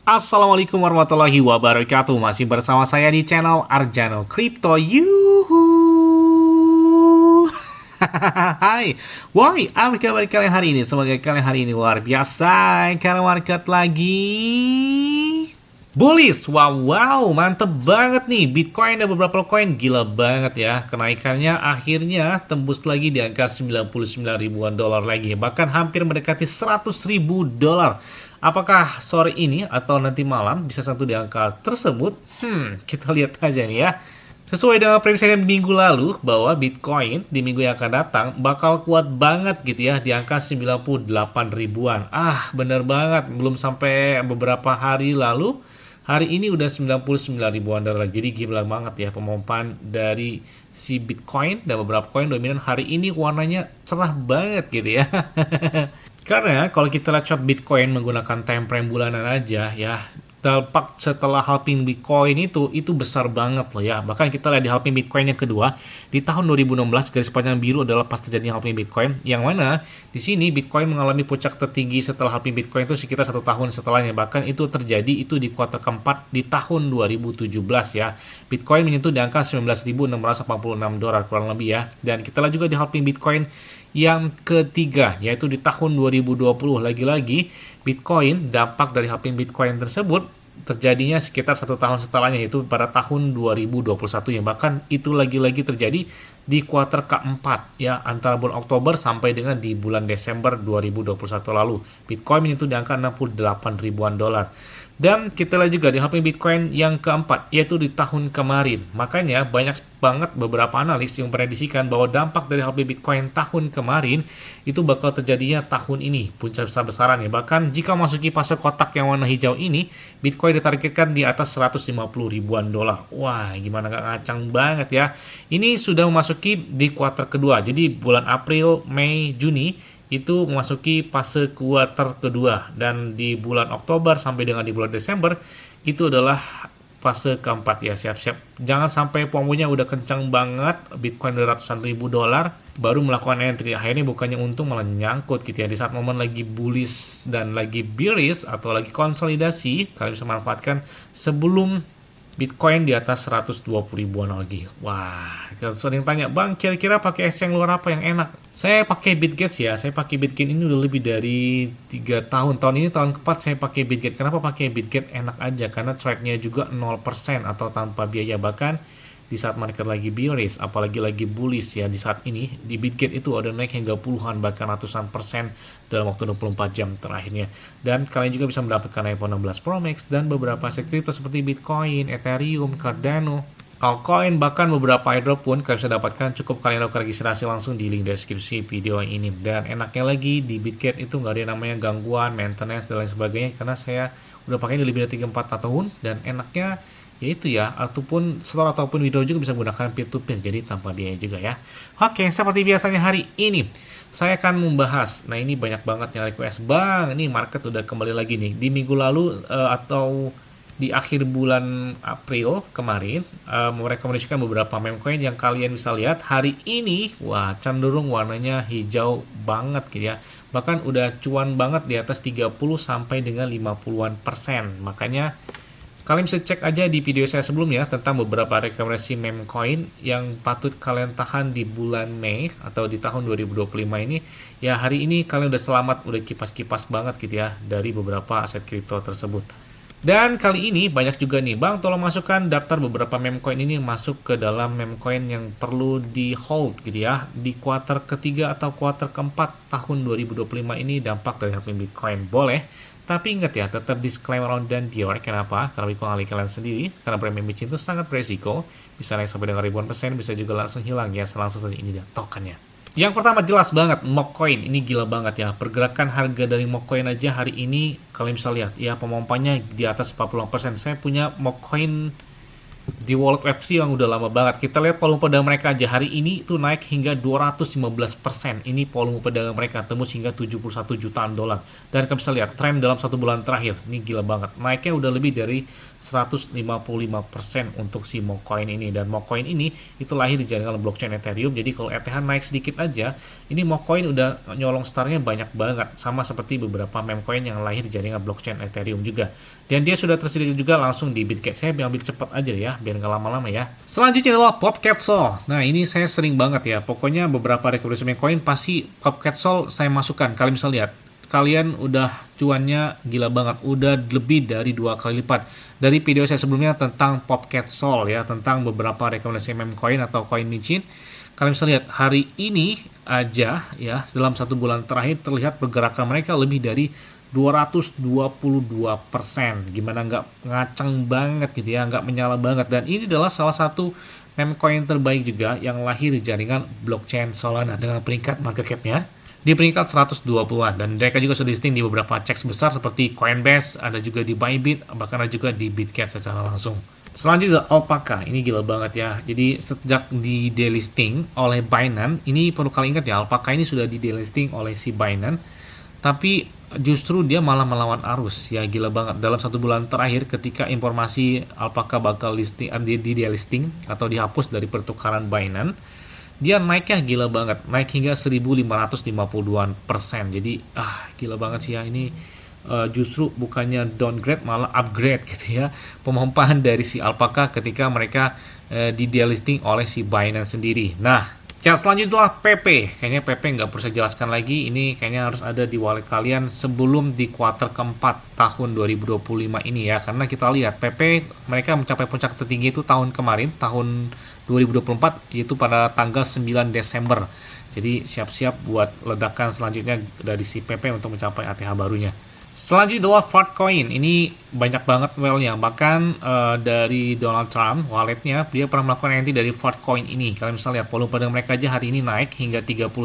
Assalamualaikum warahmatullahi wabarakatuh. Masih bersama saya di channel Arjano Crypto. Yuhu. Hai, woi, apa kabar kalian hari ini? Semoga kalian hari ini luar biasa. Karena market lagi bullish. Wow, mantep banget nih. Bitcoin dan beberapa koin gila banget ya. Kenaikannya akhirnya tembus lagi di angka 99 ribuan dolar lagi. Bahkan hampir mendekati 100 ribu dolar. Apakah sore ini atau nanti malam bisa sentuh di angka tersebut? Kita lihat aja nih ya. Sesuai dengan prediksi minggu lalu bahwa Bitcoin di minggu yang akan datang bakal kuat banget gitu ya di angka 98 ribuan. Bener banget, belum sampai beberapa hari lalu. Hari ini udah 99 ribuan dolar. Jadi gila banget ya pemompaan dari si Bitcoin dan beberapa koin dominan hari ini warnanya cerah banget gitu ya. Karena kalau kita lihat chart Bitcoin menggunakan time frame bulanan aja ya, dampak setelah halving Bitcoin itu besar banget loh ya. Bahkan kita lihat di halving Bitcoin yang kedua di tahun 2016, garis panjang biru adalah pas terjadi halving Bitcoin, yang mana di sini Bitcoin mengalami puncak tertinggi setelah halving Bitcoin itu sekitar 1 tahun setelahnya. Bahkan itu terjadi itu di kuartal keempat di tahun 2017 ya. Bitcoin menyentuh di angka 19.646 dolar kurang lebih ya. Dan kita lihat juga di halving Bitcoin yang ketiga, yaitu di tahun 2020. Lagi-lagi Bitcoin, dampak dari halving Bitcoin tersebut terjadinya sekitar 1 tahun setelahnya, yaitu pada tahun 2021 yang bahkan itu lagi-lagi terjadi di kuartal keempat ya, antara bulan Oktober sampai dengan di bulan Desember 2021 lalu. Bitcoin menyentuh di angka 68 ribuan dolar. Dan kita lihat juga di halving Bitcoin yang keempat, yaitu di tahun kemarin. Makanya banyak banget beberapa analis yang prediksikan bahwa dampak dari halving Bitcoin tahun kemarin itu bakal terjadinya tahun ini, puncak besar-besaran ya. Bahkan jika masuki fase kotak yang warna hijau ini, Bitcoin ditargetkan di atas 150 ribuan dolar. Wah, gimana gak ngacang banget ya. Ini sudah memasuki di kuartal kedua. Jadi bulan April, Mei, Juni itu memasuki fase kuartal kedua, dan di bulan Oktober sampai dengan di bulan Desember itu adalah fase keempat ya. Siap-siap, jangan sampai pomonya udah kencang banget, Bitcoin udah ratusan ribu dolar baru melakukan entry, akhirnya bukannya untung malah nyangkut gitu ya. Di saat momen lagi bullish dan lagi bearish atau lagi konsolidasi, kalian bisa manfaatkan sebelum Bitcoin di atas 120 ribuan lagi. Wah, sering tanya, Bang, kira-kira pakai exchange luar apa yang enak? Saya pakai Bitget ya. Saya pakai Bitget ini udah lebih dari 3 tahun. Tahun ini tahun keempat saya pakai Bitget. Kenapa pakai Bitget? Enak aja karena trade-nya juga 0% atau tanpa biaya. Bahkan di saat market lagi bearish, apalagi lagi bullish ya, di saat ini di Bitget itu ada naik hingga puluhan bahkan ratusan persen dalam waktu 24 jam terakhirnya. Dan kalian juga bisa mendapatkan iPhone 16 Pro Max dan beberapa aset kripto seperti Bitcoin, Ethereum, Cardano, altcoin, bahkan beberapa airdrop pun kalian bisa dapatkan. Cukup kalian lakukan registrasi langsung di link deskripsi video ini. Dan enaknya lagi di Bitget itu nggak ada namanya gangguan, maintenance dan lain sebagainya, karena saya udah pakai ini lebih dari 3-4 tahun. Dan enaknya yaitu ya, ataupun store ataupun video juga bisa menggunakan peer-to-peer, jadi tanpa biaya juga ya. Oke, seperti biasanya hari ini saya akan membahas, nah ini banyak banget yang request, Bang, ini market udah kembali lagi nih. Di minggu lalu atau di akhir bulan April kemarin merekomendasikan beberapa meme coin yang kalian bisa lihat hari ini, wah cenderung warnanya hijau banget gitu ya. Bahkan udah cuan banget di atas 30 sampai dengan 50-an%. Makanya kalian bisa cek aja di video saya sebelumnya tentang beberapa rekomendasi meme coin yang patut kalian tahan di bulan Mei atau di tahun 2025 ini. Ya hari ini kalian udah selamat, udah kipas-kipas banget gitu ya dari beberapa aset kripto tersebut. Dan kali ini banyak juga nih, Bang, tolong masukkan daftar beberapa meme coin ini masuk ke dalam meme coin yang perlu di hold gitu ya di kuartal ketiga atau kuartal keempat tahun 2025 ini. Dampak dari halving Bitcoin boleh, tapi ingat ya, tetap disclaimer on dan dior. Kenapa? Karena mempengaruhi kalian sendiri. Karena premium micin itu sangat beresiko. Bisa naik sampai dengan ribuan persen, bisa juga langsung hilang ya. Langsung saja ini dia tokennya. Yang pertama jelas banget, Mockcoin. Ini gila banget ya. Pergerakan harga dari Mockcoin aja hari ini kalian bisa lihat ya, pemompanya di atas 40%. Saya punya Mockcoin di wallet Web3 yang udah lama banget. Kita lihat volume perdagangan mereka aja hari ini tuh naik hingga 215%. Ini volume perdagangan mereka tembus hingga 71 jutaan dolar. Dan kalian bisa lihat tren dalam 1 bulan terakhir. Ini gila banget. Naiknya udah lebih dari 155% untuk si Mocoin ini. Dan Mocoin ini itu lahir di jaringan blockchain Ethereum. Jadi kalau ETH naik sedikit aja, ini Mocoin udah nyolong startnya banyak banget. Sama seperti beberapa meme coin yang lahir di jaringan blockchain Ethereum juga. Dan dia sudah tersedia juga langsung di Bitget. Saya ambil cepat aja ya, biar nggak lama-lama ya. Selanjutnya adalah Popcat Sol. Nah ini saya sering banget ya. Pokoknya beberapa rekomendasi meme coin pasti Popcat Sol saya masukkan. Kalian bisa lihat. Kalian udah cuannya gila banget. Udah lebih dari 2 kali lipat. Dari video saya sebelumnya tentang Popcat Sol ya. Tentang beberapa rekomendasi meme coin atau coin micin. Kalian bisa lihat hari ini aja ya. Dalam 1 bulan terakhir terlihat pergerakan mereka lebih dari 222%. Gimana nggak ngaceng banget gitu ya, nggak menyala banget. Dan ini adalah salah satu meme coin terbaik juga yang lahir di jaringan blockchain Solana dengan peringkat market cap-nya di peringkat 120-an. Dan mereka juga sudah listing di beberapa exchange besar seperti Coinbase, ada juga di Bybit, bahkan ada juga di Bitget secara langsung. Selanjutnya Alpaca, ini gila banget ya. Jadi sejak di delisting oleh Binance, ini perlu kalian ingat ya, Alpaca ini sudah di delisting oleh si Binance. Tapi justru dia malah melawan arus ya, gila banget. Dalam 1 bulan terakhir ketika informasi Alpaca bakal listing di delisting atau dihapus dari pertukaran Binance, dia naiknya gila banget, naik hingga 1552%. Jadi gila banget sih ya ini. Justru bukannya downgrade malah upgrade gitu ya, pemompaan dari si Alpaca ketika mereka di delisting oleh si Binance sendiri. Nah yang selanjutnya adalah PP. Kayaknya PP nggak perlu saya jelaskan lagi. Ini kayaknya harus ada di wallet kalian sebelum di kuartal keempat tahun 2025 ini ya. Karena kita lihat PP mereka mencapai puncak tertinggi itu tahun kemarin, tahun 2024, yaitu pada tanggal 9 Desember. Jadi siap-siap buat ledakan selanjutnya dari si PP untuk mencapai ATH barunya. Selanjutnya adalah Fartcoin. Ini banyak banget whale-nya. Bahkan dari Donald Trump, walletnya, dia pernah melakukan entry dari Fartcoin ini. Kalian bisa lihat volume pada mereka aja hari ini naik hingga 39%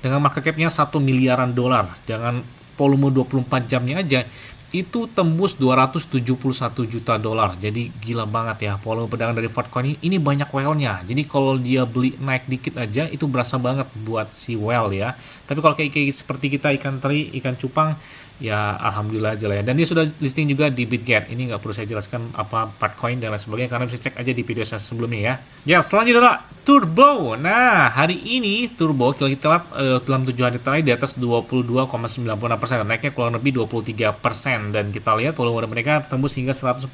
dengan market cap-nya 1 miliaran dolar. Dengan volume 24 jamnya aja itu tembus 271 juta dolar. Jadi gila banget ya volume perdagangan dari Fartcoin ini banyak whale-nya. Jadi kalau dia beli naik dikit aja itu berasa banget buat si whale ya. Tapi kalau kayak seperti kita ikan teri, ikan cupang, ya alhamdulillah aja lah ya. Dan dia sudah listing juga di Bitget. Ini nggak perlu saya jelaskan apa Fartcoin dan lain sebagainya karena bisa cek aja di video saya sebelumnya ya. Ya selanjutnya adalah Turbo. Nah hari ini Turbo kalau kita lihat dalam 7 hari terakhir di atas 22,96%, naiknya kurang lebih 23%. Dan kita lihat volume mereka tembus hingga 149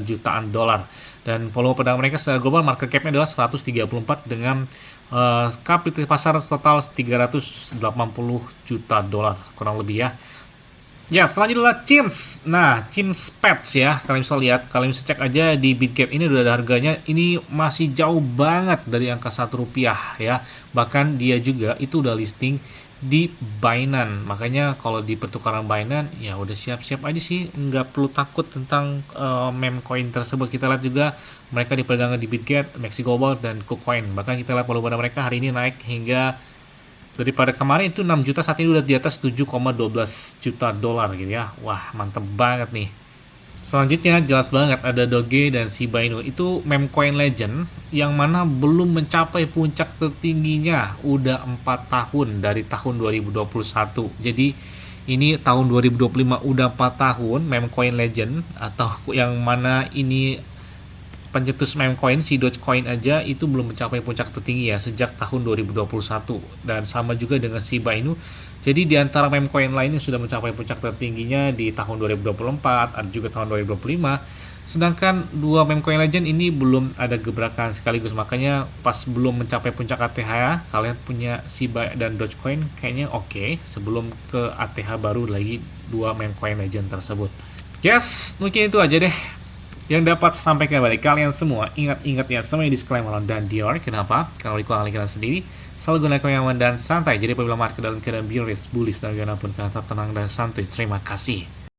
jutaan dolar. Dan volume perdagangan mereka secara global market cap-nya adalah 134 dengan kapitalisasi pasar total 380 juta dolar kurang lebih ya. Ya, selanjutnya adalah Chims. Nah, Chims Pets ya. Kalian bisa lihat, kalian bisa cek aja di Bitget ini udah ada harganya. Ini masih jauh banget dari angka Rp1 ya. Bahkan dia juga itu udah listing di Binance. Makanya kalau di pertukaran Binance ya udah siap-siap aja sih, nggak perlu takut tentang meme coin tersebut. Kita lihat juga mereka diperdagangkan di Bitget, Maxi Global dan KuCoin. Bahkan kita lihat volume mereka hari ini naik hingga daripada kemarin itu 6 juta, saat ini udah di atas 7,12 juta dolar gitu ya. Wah, mantep banget nih. Selanjutnya jelas banget ada Doge dan Shiba Inu. Itu meme coin legend yang mana belum mencapai puncak tertingginya udah 4 tahun dari tahun 2021. Jadi ini tahun 2025 udah 4 tahun meme coin legend, atau yang mana ini pencetus meme coin, si Dogecoin aja itu belum mencapai puncak tertinggi ya sejak tahun 2021. Dan sama juga dengan Shiba Inu. Jadi di antara meme coin lain yang sudah mencapai puncak tertingginya di tahun 2024, ada juga tahun 2025. Sedangkan dua meme coin legend ini belum ada gebrakan sekaligus. Makanya pas belum mencapai puncak ATH, kalian punya Shiba dan Dogecoin kayaknya oke sebelum ke ATH baru lagi dua meme coin legend tersebut. Yes, mungkin itu aja deh yang dapat saya sampaikan kepada kalian semua. Ingat-ingat ya semuanya disclaimer dan Dior. Kenapa? Karena kalian kalian sendiri selalu gunakan yang aman dan santai. Jadi apabila market dalam keadaan bullish dan bagaimanapun kalian tetap tenang dan santai. Terima kasih.